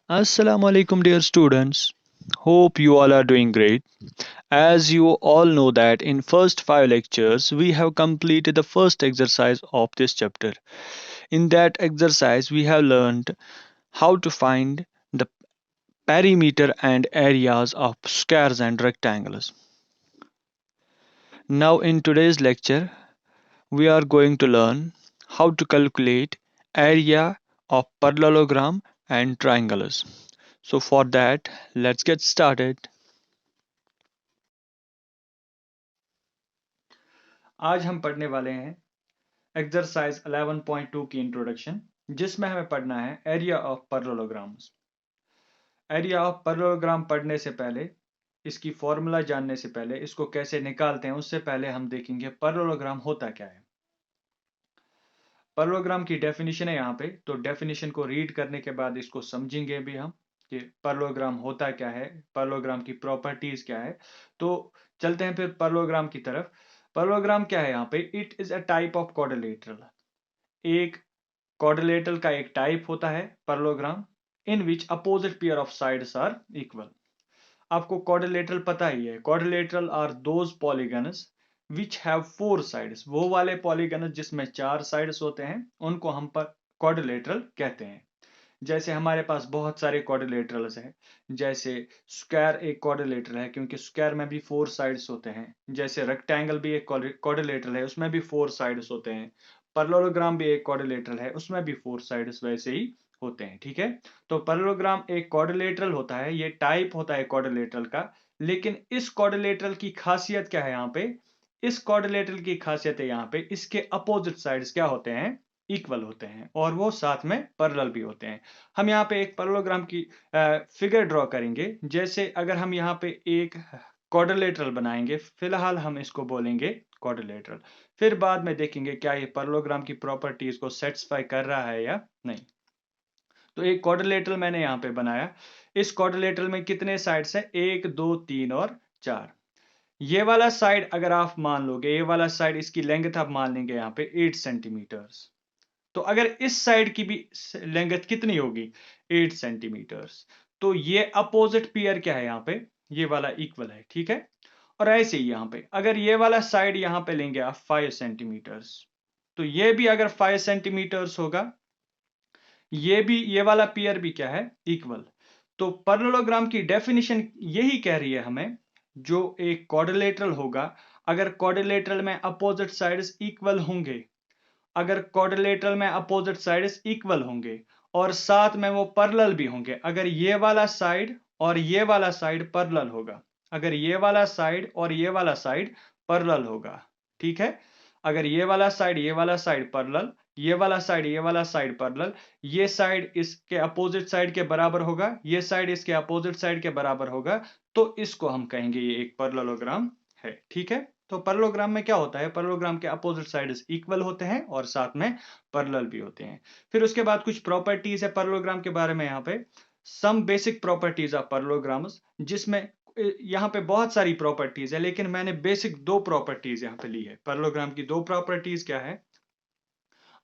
Assalamu alaikum dear students. Hope you all are doing great. As you all know that in first 5 lectures we have completed the first exercise of this chapter. In that exercise we have learned how to find the perimeter and areas of squares and rectangles. Now in today's lecture we are going to learn how to calculate area of parallelogram and triangles. So for that, let's get started. आज हम पढ़ने वाले हैं exercise 11.2 की introduction, जिसमें हमें पढ़ना है area of parallelograms. Area of parallelogram पढ़ने से पहले, इसकी फॉर्मूला जानने से पहले, इसको कैसे निकालते हैं उससे पहले हम देखेंगे पैरेललोग्राम होता क्या है। पैरेललोग्राम की डेफिनेशन है यहाँ पे, तो डेफिनेशन को रीड करने के बाद इसको समझेंगे भी हम कि पैरेललोग्राम होता क्या है, पैरेललोग्राम की प्रॉपर्टीज क्या है। तो चलते हैं फिर पैरेललोग्राम की तरफ। पैरेललोग्राम क्या है यहाँ पे? It is a type of quadrilateral. एक क्वाड्रिलेटरल का एक टाइप होता है parallelogram, in which opposite pair of sides are equal. आपको क्वाड्रिलेटरल पता ही है, quadrilateral are those polygons which have four sides. वो वाले पॉलीगन्स जिसमें चार साइड्स होते हैं उनको हम पर क्वाड्रिलेटरल कहते हैं। जैसे हमारे पास बहुत सारे क्वाड्रिलेटरल्स हैं, जैसे स्क्वायर एक क्वाड्रिलेटरल है क्योंकि स्क्वायर में भी फोर साइड्स होते हैं। जैसे रेक्टेंगल भी एक क्वाड्रिलेटरल है, उसमें भी फोर साइड्स होते हैं। पैरेललोग्राम भी एक क्वाड्रिलेटरल है, उसमें भी फोर साइड्स वैसे ही होते हैं। ठीक है, तो पैरेललोग्राम एक क्वाड्रिलेटरल होता है, ये टाइप होता है क्वाड्रिलेटरल का। लेकिन इस क्वाड्रिलेटरल की खासियत क्या है यहाँ पे? इस क्वाड्रिलेटरल की खासियत है यहाँ पे, इसके अपोजिट साइड्स क्या होते हैं? इक्वल होते हैं, और वो साथ में पैरेलल भी होते हैं। हम यहाँ पे एक पैरेललोग्राम की फिगर ड्रॉ करेंगे। जैसे अगर हम यहाँ पे एक क्वाड्रिलेटरल बनाएंगे, फिलहाल हम इसको बोलेंगे क्वाड्रिलेटरल। फिर बाद में देखेंगे क्या ये पैरेललोग्राम की प्रॉपर्टीज को सेटिस्फाई कर रहा है या नहीं। तो एक क्वाड्रिलेटरल मैंने यहाँ पे बनाया। इस क्वाड्रिलेटरल में कितने साइड्स हैं? एक, दो, तीन और चार। ये वाला साइड अगर आप मान लोगे, ये वाला साइड, इसकी लेंथ आप मान लेंगे यहाँ पे 8 सेंटीमीटर्स। तो अगर इस साइड की भी लेंथ कितनी होगी? 8 सेंटीमीटर्स। तो ये अपोजिट पेयर क्या है यहाँ पे? ये वाला इक्वल है। ठीक है, और ऐसे ही यहाँ पे अगर ये वाला साइड यहाँ पे लेंगे आप 5 सेंटीमीटर्स, तो ये भी अगर 5 सेंटीमीटर्स होगा, ये वाला पेयर भी क्या है? इक्वल। तो पैरेललोग्राम की डेफिनेशन यही कह रही है हमें, जो एक क्वाड्रिलेटरल होगा, अगर क्वाड्रिलेटरल में अपोजिट साइड्स इक्वल होंगे, अगर क्वाड्रिलेटरल में अपोजिट साइड्स इक्वल होंगे और साथ में वो पैरेलल भी होंगे, अगर ये वाला साइड और ये वाला साइड पैरेलल होगा, अगर ये वाला साइड और ये वाला साइड पैरेलल होगा। ठीक है, अगर ये वाला साइड, ये वाला साइड पैरेलल, ये वाला साइड, ये वाला साइड पैरेलल, ये साइड इसके अपोजिट साइड के बराबर होगा, ये साइड इसके अपोजिट साइड के बराबर होगा, तो इसको हम कहेंगे ये एक पैरेललोग्राम है। ठीक है, तो पैरेललोग्राम में क्या होता है? पैरेललोग्राम के अपोजिट साइड्स इक्वल होते हैं और साथ में पैरेलल भी होते हैं। फिर उसके बाद कुछ प्रॉपर्टीज है पैरेललोग्राम के बारे में यहाँ पे। Some basic properties of parallelograms, जिसमें यहाँ पे बहुत सारी प्रॉपर्टीज है, लेकिन मैंने बेसिक दो प्रॉपर्टीज यहाँ पे ली है। पैरेललोग्राम की दो प्रॉपर्टीज क्या है?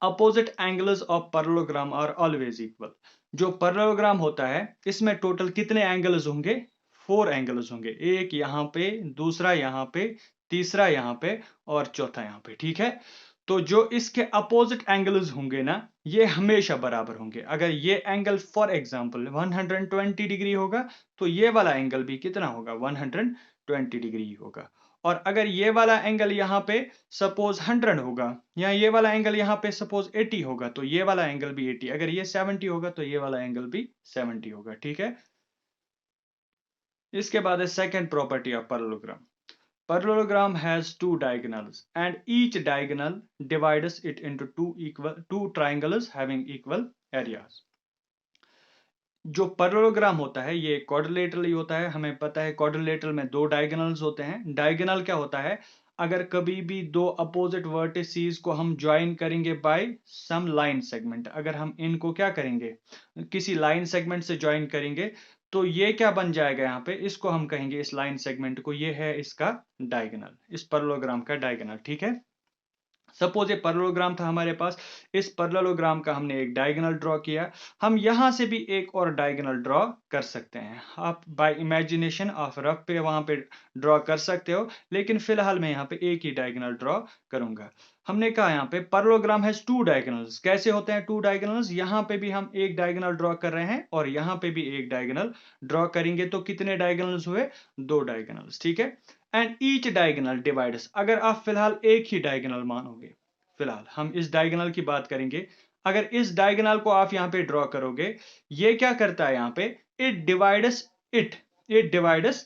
Opposite angles of parallelogram are always equal. जो पैरेललोग्राम होता है इसमें टोटल कितने एंगल्स होंगे? फोर एंगल्स होंगे। एक यहाँ पे, दूसरा यहाँ पे, तीसरा यहाँ पे और चौथा यहाँ पे। ठीक है, तो जो इसके अपोजिट एंगल्स होंगे ना, ये हमेशा बराबर होंगे। अगर ये एंगल फॉर एग्जांपल 120 डिग्री होगा, तो ये वाला एंगल भी कितना होगा? 120 डिग्री होगा। और अगर ये वाला एंगल यहाँ पे सपोज 100 होगा, या ये वाला एंगल यहाँ पे सपोज 80 होगा, तो ये वाला एंगल भी 80। अगर ये 70 होगा तो ये वाला एंगल भी 70 होगा। ठीक है, इसके बाद है second property of parallelogram. Parallelogram has two diagonals and each diagonal divides it into two triangles having equal areas. जो पैरेललोग्राम होता है ये क्वाड्रिलेटरल ही होता है। हमें पता है क्वाड्रिलेटरल में दो डायगोनल्स होते हैं। डायगोनल क्या होता है? अगर कभी भी दो अपोजिट वर्टिसेस को हम ज्वाइन करेंगे बाय सम लाइन सेगमेंट, अगर हम इनको क्या करेंगे? किसी लाइन सेगमेंट से ज्वाइन करेंगे, तो ये क्या बन जाएगा यहाँ पे? इसको हम कहेंगे, इस लाइन सेगमेंट को, ये है इसका डायगोनल, इस पैरेललोग्राम का डायगोनल। ठीक है, सपोज ये पैरेललोग्राम था हमारे पास, इस पैरेललोग्राम का हमने एक डायगोनल ड्रॉ किया, हम यहां से भी एक और डायगोनल ड्रॉ कर सकते हैं। आप बाय इमेजिनेशन आप रफ पे वहां पे ड्रॉ कर सकते हो, लेकिन फिलहाल मैं यहाँ पे एक ही डायगोनल ड्रॉ करूंगा। हमने कहा यहाँ पे पैरेललोग्राम हैज टू डायगोनल्स। कैसे होते हैं टू डायगोनल्स? यहाँ पे भी हम एक डायगोनल ड्रॉ कर रहे हैं और यहाँ पे भी एक डायगोनल ड्रॉ करेंगे, तो कितने डायगोनल्स हुए? दो डायगोनल्स, ठीक है। एंड ईच डायगोनल डिवाइड्स, अगर आप फिलहाल एक ही डायगोनल मानोगे, फिलहाल हम इस डायगोनल की बात करेंगे, अगर इस डायगोनल को आप यहां पे ड्रॉ करोगे, ये क्या करता है यहां पे? It divides it, it divides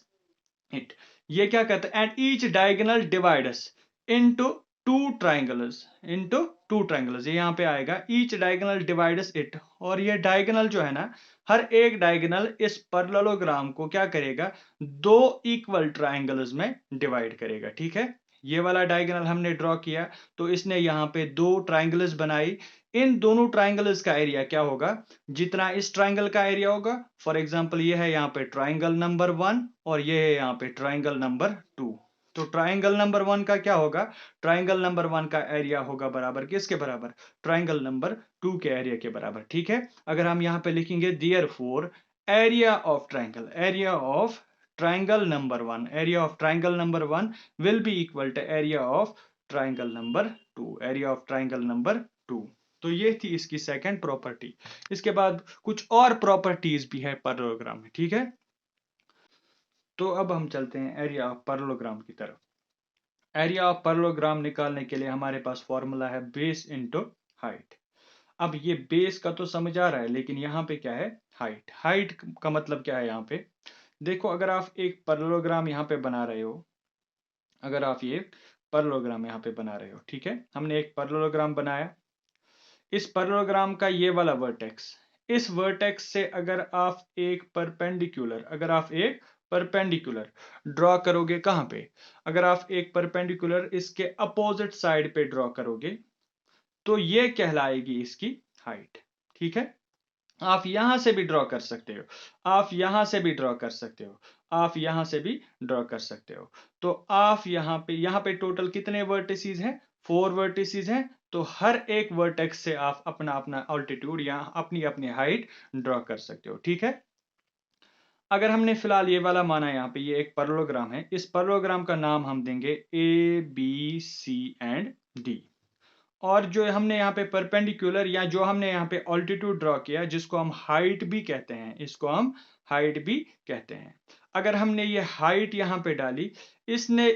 it, ये क्या करता है? And each diagonal divides into two triangles, into two triangles, ये यहां पे आएगा ईच डायगोनल डिवाइड्स इट। और ये डायगोनल जो है ना, हर एक डायगोनल इस पैरेललोग्राम को क्या करेगा? दो इक्वल ट्रायंगल्स में डिवाइड करेगा, ठीक है। ये वाला डायगोनल हमने ड्रॉ किया, तो इसने यहाँ पे दो ट्रायंगल्स बनाई। इन दोनों ट्रायंगल्स का एरिया क्या होगा? जितना इस ट्रायंगल का एरिया होगा, फॉर एग्जांपल ये है यहाँ पे ट्रायंगल नंबर 1 और ये है यहाँ पे ट्रायंगल नंबर 2। तो ट्रायंगल नंबर 1 का क्या होगा? ट्रायंगल नंबर 1 का एरिया होगा बराबर किसके बराबर? ट्रायंगल नंबर 2 के एरिया के बराबर, ठीक है। अगर हम यहाँ पे लिखेंगे therefore area of triangle, area of triangle number 1, area of triangle number 1 will be equal to area of triangle number 2, area of triangle number 2। तो ये थी इसकी सेकंड प्रॉपर्टी। इसके बाद कुछ और प्रॉपर्टीज भी है पैरेललोग्राम में, ठीक है। तो अब हम चलते हैं एरिया ऑफ पैरेललोग्राम की तरफ। एरिया ऑफ पैरेललोग्राम निकालने के लिए हमारे पास फॉर्मूला है बेस इंटू हाइट। अब ये बेस का तो समझ आ रहा है, लेकिन यहाँ पे क्या है? हाइट। हाइट का मतलब क्या है यहाँ पे? देखो, अगर आप एक पैरेललोग्राम यहाँ पे बना रहे हो, अगर आप ये पैरेललोग्राम यहाँ पे बना रहे हो, ठीक है, हमने एक पैरेललोग्राम बनाया। इस पैरेललोग्राम का ये वाला वर्टेक्स, इस वर्टेक्स से अगर आप एक परपेंडिकुलर, अगर आप एक परपेंडिकुलर ड्रॉ करोगे, कहां पे? अगर आप एक परपेंडिकुलर इसके अपोजिट साइड पे ड्रॉ करोगे, तो ये कहलाएगी इसकी हाइट, ठीक है। आप यहां से भी ड्रॉ कर सकते हो, आप यहां से भी ड्रॉ कर सकते हो, आप यहां से भी ड्रॉ कर सकते हो। तो आप यहां पे टोटल कितने वर्टिसेस हैं? 4 वर्टिसेस हैं। तो हर एक वर्टेक्स से आप अपना अपना ऑल्टीट्यूड या अपनी अपनी हाइट ड्रॉ कर सकते हो, ठीक है। अगर हमने फिलहाल ये वाला माना, यहाँ पे ये एक पैरेललोग्राम है, इस पैरेललोग्राम का नाम हम देंगे A B C and D. और जो हमने यहाँ पे परपेंडिकुलर या जो हमने यहाँ पे ऑल्टीट्यूड ड्रॉ किया, जिसको हम हाइट भी कहते हैं, इसको हम हाइट भी कहते हैं। अगर हमने ये हाइट यहाँ पे डाली, इसने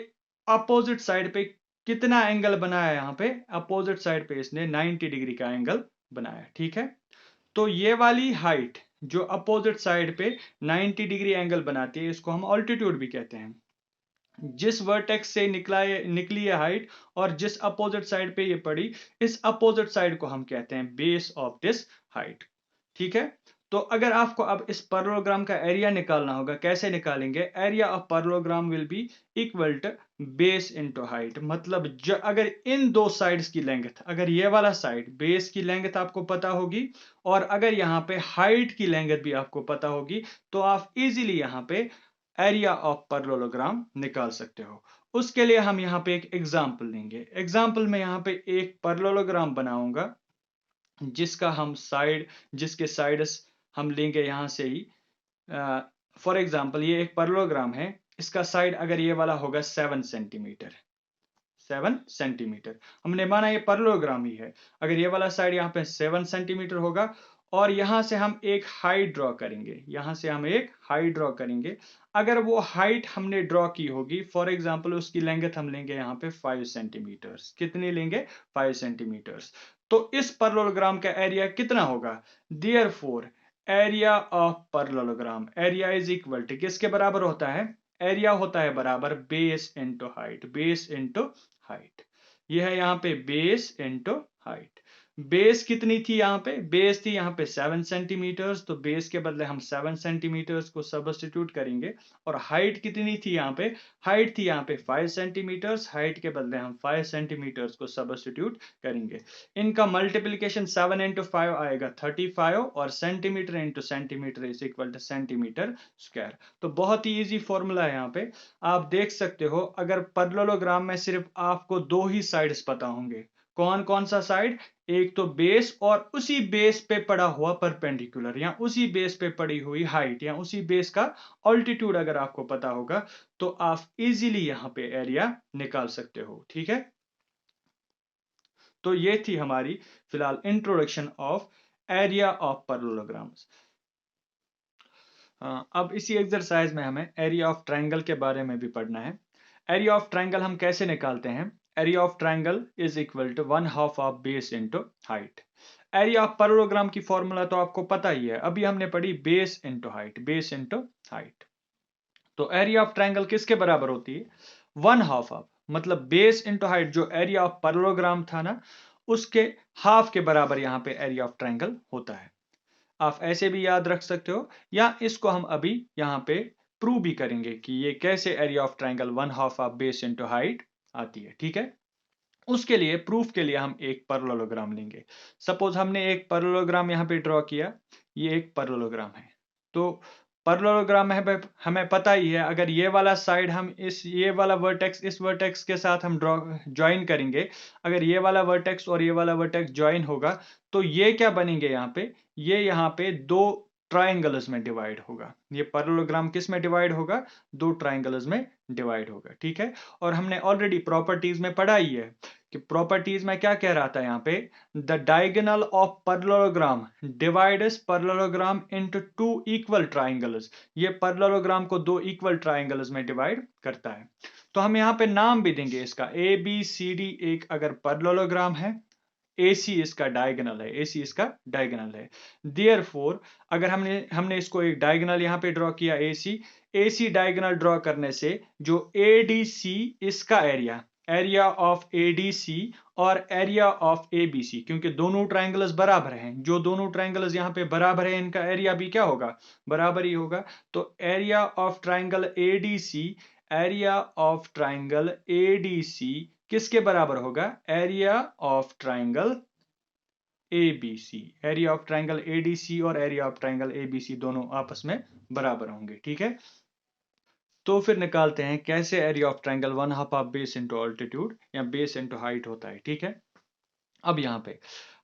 अपोजिट साइड पे कितना एंगल बनाया? यहाँ पे अपोजिट साइड पे इसने 90 डिग्री का एंगल बनाया, ठीक है। तो ये वाली हाइट जो अपोजिट साइड पे 90 डिग्री एंगल बनाती है, इसको हम ऑल्टीट्यूड भी कहते हैं। जिस वर्टेक्स से निकली है हाइट और जिस अपोजिट साइड पे ये पड़ी, इस अपोजिट साइड को हम कहते हैं बेस ऑफ दिस हाइट, ठीक है। तो अगर आपको अब इस पैरेललोग्राम का एरिया निकालना होगा, कैसे निकालेंगे? Area of parallelogram will be equal to base into height. मतलब अगर इन दो साइड्स की लेंथ, अगर ये वाला साइड बेस की लेंथ आपको पता होगी और अगर यहाँ पे हाइट की लेंथ भी आपको पता होगी, तो आप इजीली यहाँ पे एरिया ऑफ पैरेललोग्राम निकाल सकते हो। उसके लिए हम यहाँ पे एक एग्जांपल लेंगे। एग्जांपल में यहाँ पे एक पैरेललोग्राम बनाऊंगा, जिसके साइड्स हम लेंगे यहां से ही। फॉर एग्जांपल ये एक पैरेललोग्राम है, इसका साइड अगर ये वाला होगा 7 सेंटीमीटर, 7 सेंटीमीटर, हमने माना ये पैरेललोग्राम ही है। अगर ये वाला साइड यहाँ पे 7 सेंटीमीटर होगा और यहां से हम एक हाइट ड्रॉ करेंगे, यहां से हम एक हाइट ड्रॉ करेंगे। अगर वो हाइट हमने ड्रॉ की होगी, फॉर एग्जांपल उसकी लेंथ हम लेंगे यहाँ पे 5 सेंटीमीटर। कितनी लेंगे? 5 सेंटीमीटर। तो इस पैरेललोग्राम का एरिया कितना होगा? Therefore area of parallelogram, area is equal to किसके बराबर होता है? एरिया होता है बराबर base into height, base into height. यह है यहाँ पे बेस इंटू हाइट। बेस कितनी थी? यहाँ पे बेस थी यहाँ पे 7 सेंटीमीटर, तो बेस के बदले हम 7 सेंटीमीटर को सब्स्टिट्यूट करेंगे। और हाइट कितनी थी यहाँ पे? हाइट थी यहाँ पे 5 सेंटीमीटर, हाइट के बदले हम 5 सेंटीमीटर को सब्स्टिट्यूट करेंगे। इनका मल्टीप्लीकेशन 7 इंटू 5 आएगा 35 और centimetre into centimetre is equal two centimetre square. तो बहुत ही इजी फॉर्मूला है यहाँ पे। आप देख सकते हो, अगर पैरेललोग्राम में सिर्फ आपको दो ही साइड्स पता होंगे, कौन कौन सा साइड? एक तो बेस और उसी बेस पे पड़ा हुआ परपेंडिकुलर, या उसी बेस पे पड़ी हुई हाइट, या उसी बेस का ऑल्टीट्यूड अगर आपको पता होगा तो आप इजीली यहां पे एरिया निकाल सकते हो। ठीक है, तो ये थी हमारी फिलहाल introduction of area of parallelograms. अब इसी एक्सरसाइज में हमें एरिया ऑफ ट्रायंगल के बारे में भी पढ़ना है। एरिया ऑफ ट्रायंगल हम कैसे निकालते हैं? Area of triangle is equal to 1/2 of base into height. Area of parallelogram की फॉर्मूला तो आपको पता ही है, अभी हमने पढ़ी base into height, base into height. तो एरिया ऑफ ट्रायंगल किसके बराबर होती है? 1/2 ऑफ, मतलब base into height area of of पैरेललोग्राम था ना, उसके हाफ के बराबर यहाँ पे एरिया ऑफ ट्रायंगल होता है। आप ऐसे भी याद रख सकते हो, या इसको हम अभी यहाँ पे प्रूव भी करेंगे कि ये कैसे area of triangle 1/2 of base into height आती है। ठीक है, उसके लिए प्रूफ के लिए हम एक पैरेललोग्राम लेंगे। सपोज हमने एक पैरेललोग्राम यहाँ पे ड्रॉ किया, ये एक पैरेललोग्राम है। तो पैरेललोग्राम में हमें पता ही है, अगर ये वाला साइड हम ये वाला वर्टेक्स इस वर्टेक्स के साथ हम ड्रॉ ज्वाइन करेंगे, अगर ये वाला वर्टेक्स और ये वाला वर्टेक्स ज्वाइन होगा तो ये क्या बनेंगे यहाँ पे? ये यहाँ पे दो ट्राइंगल्स में डिवाइड होगा। ये पैरेललोग्राम किस में डिवाइड होगा? दो ट्राइंगल्स में डिवाइड होगा। ठीक है, और हमने ऑलरेडी प्रॉपर्टीज में पढ़ा ही है कि प्रॉपर्टीज में क्या कह रहा था यहाँ पे? The diagonal of parallelogram divides parallelogram into two equal triangles. ये पैरेललोग्राम को दो इक्वल ट्राइंगल्स में डिवाइड करता है। तो हम यहाँ पे नाम भी देंगे इसका, ए बी सी डी एक अगर पैरेललोग्राम है, AC इसका डायगोनल है, AC इसका डायगोनल है। देयरफॉर अगर हमने इसको एक डायगोनल यहाँ पे ड्रॉ किया AC डायगोनल ड्रॉ करने से जो ADC इसका एरिया ऑफ ADC और एरिया ऑफ ABC, क्योंकि दोनों ट्राइंगल्स बराबर हैं, जो दोनों ट्राइंगल्स यहाँ पे बराबर है इनका एरिया भी क्या होगा? बराबर ही होगा। तो एरिया ऑफ ट्राइंगल ADC किसके बराबर होगा? Area of triangle ABC। Area of triangle ADC और एरिया ऑफ ट्राइंगल ABC दोनों आपस में बराबर होंगे। ठीक है, तो फिर निकालते हैं कैसे area of triangle 1/2 of base into altitude या बेस इंटू हाइट होता है। ठीक है, अब यहाँ पे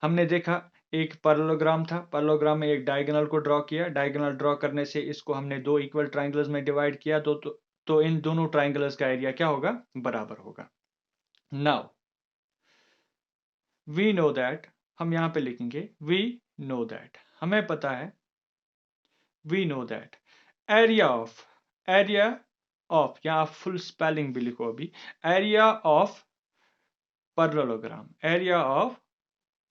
हमने देखा एक पैरेललोग्राम था, पैरेललोग्राम में एक डायगोनल को ड्रॉ किया, डायगोनल ड्रॉ करने से इसको हमने दो इक्वल ट्राइंगल्स में डिवाइड किया, तो इन दोनों ट्राइंगल्स का एरिया क्या होगा? बराबर होगा। नाउ वी नो दैट, हम यहां पे लिखेंगे वी नो दैट, हमें पता है, we know that area of या आप फुल स्पेलिंग भी लिखो अभी, area of parallelogram, area of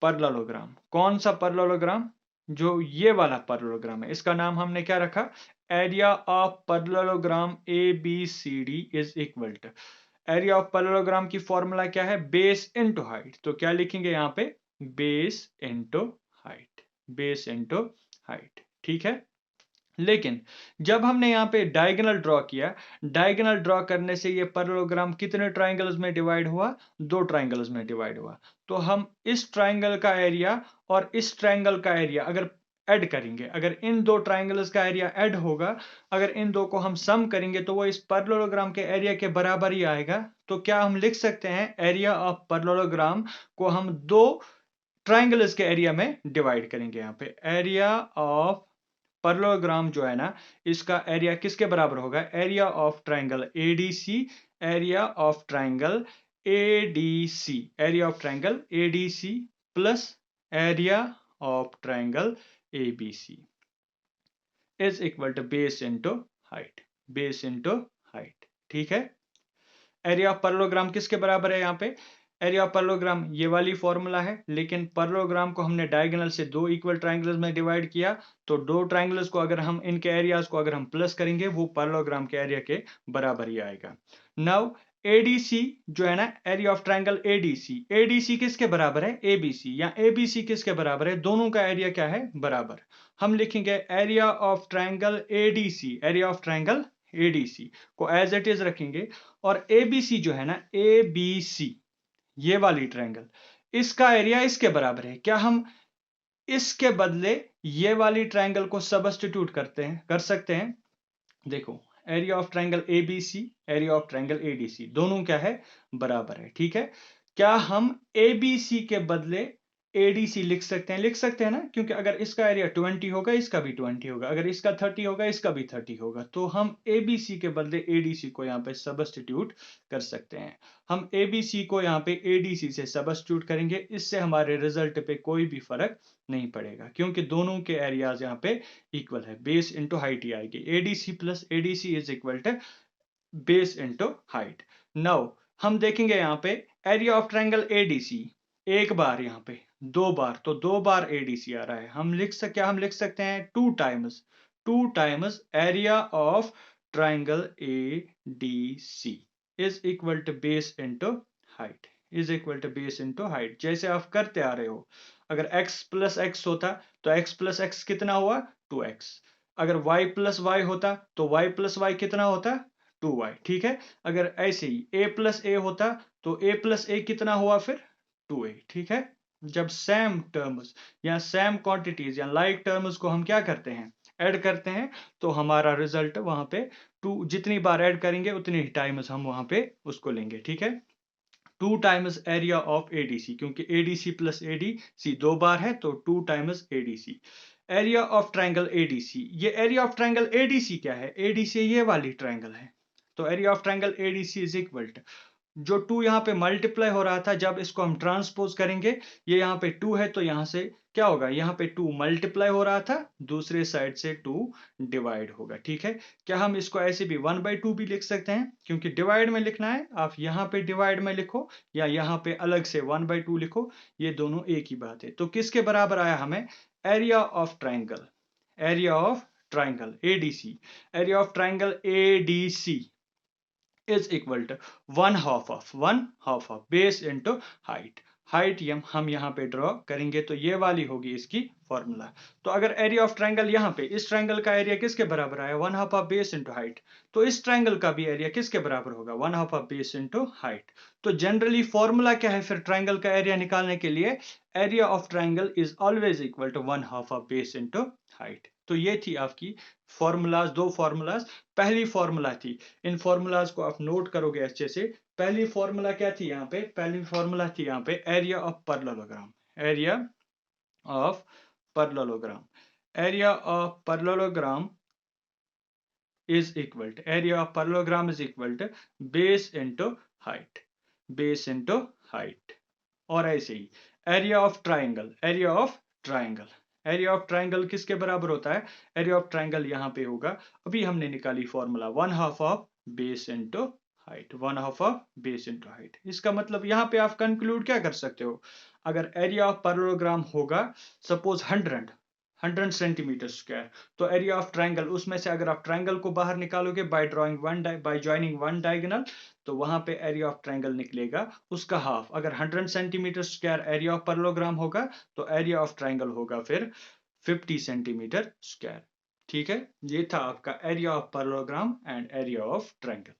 parallelogram. कौन सा पैरेललोग्राम? जो ये वाला पैरेललोग्राम है, इसका नाम हमने क्या रखा? Area of parallelogram ABCD is equal to, area of parallelogram की फॉर्मूला क्या है? Base into height. तो क्या लिखेंगे यहाँ पे? Base into height, base into height. ठीक है, लेकिन जब हमने यहाँ पे डायगोनल ड्रॉ किया, डायगोनल ड्रॉ करने से ये पैरेललोग्राम कितने ट्राइंगल्स में डिवाइड हुआ? दो ट्राइंगल्स में डिवाइड हुआ। तो हम इस ट्राइंगल का एरिया और इस ट्राइंगल का एरिया अगर ऐड करेंगे, अगर इन दो ट्राइंगल्स का एरिया ऐड होगा, अगर इन दो को हम सम करेंगे तो वो इस पैरेललोग्राम के एरिया के बराबर ही आएगा। तो क्या हम लिख सकते हैं एरिया ऑफ पैरेललोग्राम को हम दो ट्राइंगल्स के एरिया में डिवाइड करेंगे। यहाँ पे एरिया ऑफ पैरेललोग्राम जो है ना, इसका एरिया किसके बराबर होगा? Area of triangle ADC, area of triangle ADC, area of triangle ADC plus area of triangle ABC is equal to base into height, base into height. ठीक है, एरिया ऑफ पैरेललोग्राम किसके बराबर है? यहाँ पे एरिया ऑफ पैरेललोग्राम ये वाली formula है, लेकिन पैरेललोग्राम को हमने डायगोनल से दो इक्वल ट्राइंगल्स में डिवाइड किया, तो दो ट्राइंगल्स को अगर हम इनके एरियाज को अगर हम प्लस करेंगे, वो पैरेललोग्राम के एरिया के बराबर ही आएगा। नाउ ADC जो है ना, एरिया ऑफ ट्राइंगल ADC किसके बराबर है? ABC, या ABC किसके बराबर है? दोनों का एरिया क्या है? बराबर। हम लिखेंगे area of triangle ADC, area of triangle ADC को एज इट इज रखेंगे, और ABC जो है ना, ABC ये वाली ट्रायंगल, इसका एरिया इसके बराबर है। क्या हम इसके बदले ये वाली ट्रायंगल को सबस्टिट्यूट कर सकते हैं? देखो, area of triangle ABC, area of triangle ADC दोनों क्या है? बराबर है। ठीक है, क्या हम एबीसी के बदले एडीसी लिख सकते हैं? लिख सकते हैं ना, क्योंकि अगर इसका एरिया 20 होगा, इसका भी 20 होगा, अगर इसका 30 होगा, इसका भी 30 होगा, तो हम एबीसी के बदले एडीसी को यहाँ पे सब्स्टिट्यूट कर सकते हैं। हम एबीसी को यहाँ पे एडीसी से सब्स्टिट्यूट करेंगे, इससे हमारे रिजल्ट पे कोई भी फर्क नहीं पड़ेगा, क्योंकि दोनों के एरियाज यहाँ पे इक्वल है। बेस इंटू हाइट ही आएगी, ADC plus ADC is equal to base into height. Now हम देखेंगे यहाँ पे एरिया ऑफ ट्रायंगल एडीसी, एक बार यहाँ पे, दो बार, तो दो बार एडीसी आ रहा है। हम लिख सकते हैं two times area of triangle ADC is equal to base into height, is equal to base into height, जैसे आप करते आ रहे हो। अगर x प्लस एक्स होता तो x प्लस एक्स कितना हुआ? 2x। अगर y प्लस वाई होता तो y प्लस वाई कितना होता? 2y। ठीक है, अगर ऐसे ही a प्लस ए होता तो a प्लस ए कितना हुआ फिर? 2a। ठीक है, जब सेम टर्म्स या सेम क्वांटिटीज या लाइक टर्म्स को हम क्या करते हैं? ऐड करते हैं, तो हमारा रिजल्ट वहां पे टू, जितनी बार ऐड करेंगे उतनी टाइम्स हम वहां पे उसको लेंगे। ठीक है, two times area of ADC, क्योंकि एडीसी प्लस एडीसी दो बार है, तो two times ADC. Area of triangle ADC, ये एरिया ऑफ ट्रायंगल एडीसी क्या है? एडीसी ये वाली ट्रायंगल है, तो area of triangle ADC is equal to, जो टू यहाँ पे मल्टीप्लाई हो रहा था, जब इसको हम ट्रांसपोज करेंगे, ये यहाँ पे टू है, तो यहाँ से क्या होगा? यहाँ पे टू मल्टीप्लाई हो रहा था, दूसरे साइड से टू डिवाइड होगा। ठीक है, क्या हम इसको ऐसे भी 1/2 भी लिख सकते हैं? क्योंकि डिवाइड में लिखना है, आप यहाँ पे डिवाइड में लिखो या यहाँ पे अलग से 1/2 लिखो, ये दोनों एक ही बात है। तो किसके बराबर आया हमें? Area of triangle, area of triangle ADC, area of triangle ADC is equal to one half of base into height। Height हम यहाँ पे ड्रॉ करेंगे, तो ये वाली होगी इसकी फॉर्मूला। तो अगर एरिया ऑफ ट्रायंगल यहाँ पे, इस ट्रायंगल का एरिया किसके बराबर आया? 1/2 ऑफ बेस इंटू हाइट, तो इस ट्रायंगल का भी एरिया किसके बराबर होगा? 1/2 ऑफ बेस इंटू हाइट। तो जनरली फॉर्मूला क्या है फिर ट्रायंगल का एरिया निकालने के लिए? Area of triangle is always equal to 1/2 of base into height. तो ये थी आपकी फॉर्मूलाज, दो फॉर्मूलाज। पहली फॉर्मूला थी, इन फॉर्मूलाज को आप नोट करोगे अच्छे से। पहली फॉर्मूला क्या थी यहाँ पे? पहली फॉर्मूला थी यहाँ पे area of parallelogram, area of parallelogram, area of parallelogram is equal to, area of parallelogram is equal to base into height, base into height. और ऐसे ही area of triangle, area of triangle, area of triangle किसके बराबर होता है? Area of triangle यहाँ पे होगा, अभी हमने निकाली formula, 1/2 of base into height, 1/2 of base into height. इसका मतलब यहाँ पे आप कंक्लूड क्या कर सकते हो? अगर एरिया ऑफ पैरेललोग्राम होगा सपोज 100 सेंटीमीटर स्क्वायर, तो एरिया ऑफ ट्राइंगल, उसमें से अगर आप ट्राइंगल को बाहर निकालोगे bye drawing by joining one diagonal, तो वहां पे एरिया ऑफ ट्राइंगल निकलेगा उसका हाफ। अगर 100 centimetre square area of parallelogram होगा, तो एरिया ऑफ ट्राइंगल होगा फिर 50 सेंटीमीटर स्क्वायर। ठीक है, ये था आपका area of parallelogram and area of triangle.